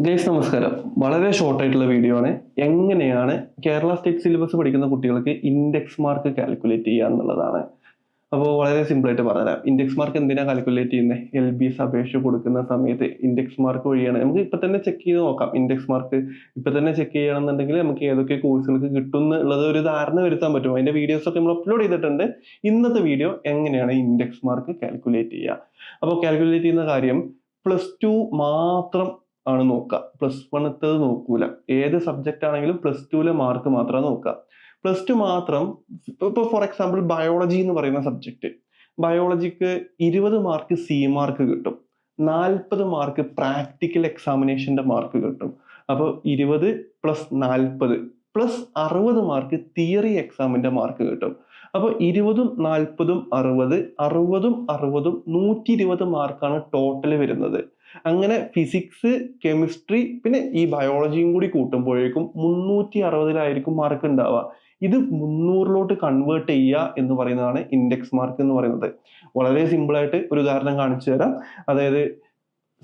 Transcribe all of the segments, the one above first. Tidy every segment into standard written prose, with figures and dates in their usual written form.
Guys നമസ്കാരം. വളരെ short ആയിട്ടുള്ള വീഡിയോ ആണ്. എങ്ങനെയാണ് കേരള സ്റ്റേറ്റ് സിലബസ് പഠിക്കുന്ന കുട്ടികൾക്ക് ഇൻഡെക്സ് മാർക്ക് കാൽക്കുലേറ്റ് ചെയ്യുക എന്നുള്ളതാണ്. അപ്പോൾ വളരെ സിമ്പിൾ ആയിട്ട് പറഞ്ഞുതരാം. ഇൻഡെക്സ് മാർക്ക് എന്തിനാ കാൽക്കുലേറ്റ് ചെയ്യുന്നത്? LBS അപേക്ഷ കൊടുക്കുന്ന സമയത്ത് ഇൻഡെക്സ് മാർക്ക് വഴിയാണ്. നമുക്ക് ഇപ്പൊ തന്നെ ചെക്ക് ചെയ്ത് നോക്കാം. ഇൻഡെക്സ് മാർക്ക് ഇപ്പൊ തന്നെ ചെക്ക് ചെയ്യണമെന്നുണ്ടെങ്കിൽ നമുക്ക് ഏതൊക്കെ കോഴ്സുകൾക്ക് കിട്ടും എന്നുള്ളത് ഒരു ധാരണ വരുത്താൻ പറ്റും. അതിന്റെ വീഡിയോസ് ഒക്കെ നമ്മൾ അപ്ലോഡ് ചെയ്തിട്ടുണ്ട്. ഇന്നത്തെ വീഡിയോ എങ്ങനെയാണ് ഇൻഡെക്സ് മാർക്ക് കാൽക്കുലേറ്റ് ചെയ്യുക. അപ്പോൾ കാൽക്കുലേറ്റ് ചെയ്യുന്ന കാര്യം +2 മാത്രം ആണ് നോക്കുക. +1 നോക്കൂല. ഏത് സബ്ജക്റ്റ് ആണെങ്കിലും +2 മാർക്ക് മാത്രം നോക്കുക. +2 മാത്രം. ഇപ്പൊ ഫോർ എക്സാമ്പിൾ ബയോളജി എന്ന് പറയുന്ന സബ്ജക്ട്, ബയോളജിക്ക് 20 മാർക്ക് സി മാർക്ക് കിട്ടും, 40 മാർക്ക് പ്രാക്ടിക്കൽ എക്സാമിനേഷന്റെ മാർക്ക് കിട്ടും. അപ്പോൾ 20 + 40 + 60 മാർക്ക് തിയറി എക്സാമിന്റെ മാർക്ക് കിട്ടും. അപ്പൊ 20ഉം 40ഉം 60, 60ഉം 60ഉം 120 മാർക്കാണ് ടോട്ടൽ വരുന്നത്. അങ്ങനെ ഫിസിക്സ്, കെമിസ്ട്രി, പിന്നെ ഈ ബയോളജിയും കൂടി കൂട്ടുമ്പോഴേക്കും 360 മാർക്ക് ഉണ്ടാവുക. ഇത് 300 കൺവേർട്ട് ചെയ്യുക എന്ന് പറയുന്നതാണ് ഇൻഡെക്സ് മാർക്ക് എന്ന് പറയുന്നത്. വളരെ സിമ്പിൾ ആയിട്ട് ഒരു ഉദാഹരണം കാണിച്ചു തരാം. അതായത്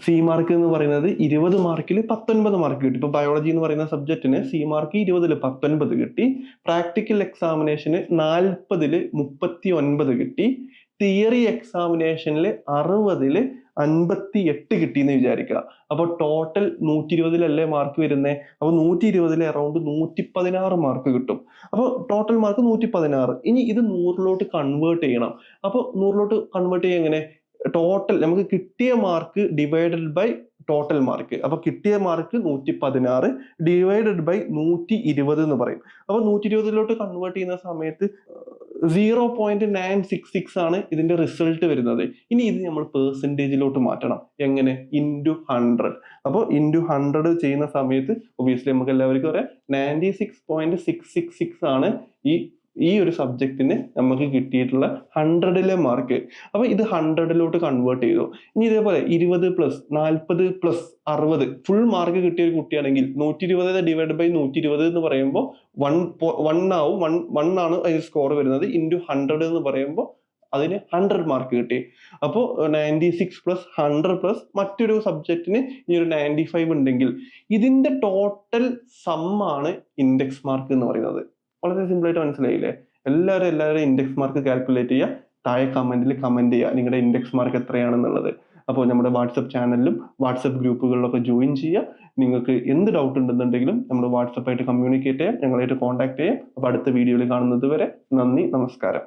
സി മാർക്ക് എന്ന് പറയുന്നത് 20 മാർക്കിൽ 19 മാർക്ക് കിട്ടി. ഇപ്പൊ ബയോളജി എന്ന് പറയുന്ന സബ്ജക്റ്റിന് സി മാർക്ക് 20ൽ 19 കിട്ടി, പ്രാക്ടിക്കൽ എക്സാമിനേഷന് 40ൽ 39 കിട്ടി, തിയറി എക്സാമിനേഷനിൽ 60ൽ 58 കിട്ടിയെന്ന് വിചാരിക്കുക. അപ്പൊ ടോട്ടൽ 120ലല്ലേ മാർക്ക് വരുന്നേ. അപ്പൊ 120ൽ അറൗണ്ട് 116 മാർക്ക് കിട്ടും. അപ്പൊ ടോട്ടൽ മാർക്ക് 116. ഇനി ഇത് 100 കൺവേർട്ട് ചെയ്യണം. അപ്പൊ 100 കൺവേർട്ട് ചെയ്യാൻ എങ്ങനെ? ടോട്ടൽ നമുക്ക് കിട്ടിയ mark divided by total mark. അപ്പൊ കിട്ടിയ മാർക്ക് 116 ഡിവൈഡഡ് ബൈ 120 എന്ന് പറയും. അപ്പൊ 120 കൺവേർട്ട് ചെയ്യുന്ന സമയത്ത് 0.966 ആണ് ഇതിന്റെ റിസൾട്ട് വരുന്നത്. ഇനി ഇത് നമ്മൾ പെർസെന്റേജിലോട്ട് മാറ്റണം. എങ്ങനെ? ×100. അപ്പോൾ ×100 ചെയ്യുന്ന സമയത്ത് ഒബിയസ്ലി നമുക്ക് എല്ലാവർക്കും അറിയാം 96.666 ആണ് ഈ ഒരു സബ്ജക്റ്റിന് നമുക്ക് കിട്ടിയിട്ടുള്ള 100ലെ മാർക്ക്. അപ്പൊ ഇത് 100ലോട്ട് കൺവേർട്ട് ചെയ്തു. ഇനി ഇതേപോലെ 20 + 40 + 60 ഫുൾ മാർക്ക് കിട്ടിയ ഒരു കുട്ടിയാണെങ്കിൽ 120 ഡിവൈഡ് ബൈ 120 എന്ന് പറയുമ്പോൾ 1 ആവും. 1 ആണ് അതിന് സ്കോർ വരുന്നത്. ×100 എന്ന് പറയുമ്പോൾ അതിന് 100 മാർക്ക് കിട്ടി. അപ്പോൾ 96 + 100 + മറ്റൊരു സബ്ജക്റ്റിന് ഈ ഒരു 95 ഉണ്ടെങ്കിൽ ഇതിന്റെ ടോട്ടൽ സമ്മാണ് ഇൻഡെക്സ് മാർക്ക് എന്ന് പറയുന്നത്. വളരെ സിമ്പിൾ ആയിട്ട് മനസ്സിലായില്ലേ? എല്ലാവരും ഇൻഡെക്സ് മാർക്ക് കാൽക്കുലേറ്റ് ചെയ്യുക. താഴെ കമന്റിൽ കമന്റ് ചെയ്യുക നിങ്ങളുടെ ഇൻഡെക്സ് മാർക്ക് എത്രയാണെന്നുള്ളത്. അപ്പോൾ നമ്മുടെ വാട്സപ്പ് ചാനലിലും വാട്സപ്പ് ഗ്രൂപ്പുകളിലൊക്കെ ജോയിൻ ചെയ്യുക. നിങ്ങൾക്ക് എന്ത് ഡൗട്ട് ഉണ്ടെന്നുണ്ടെങ്കിലും നമ്മൾ വാട്സപ്പായിട്ട് കമ്മ്യൂണിക്കേറ്റ് ചെയ്യാം, ഞങ്ങളായിട്ട് കോൺടാക്ട് ചെയ്യാം. അപ്പോൾ അടുത്ത വീഡിയോയിൽ കാണുന്നത് വരെ നന്ദി, നമസ്കാരം.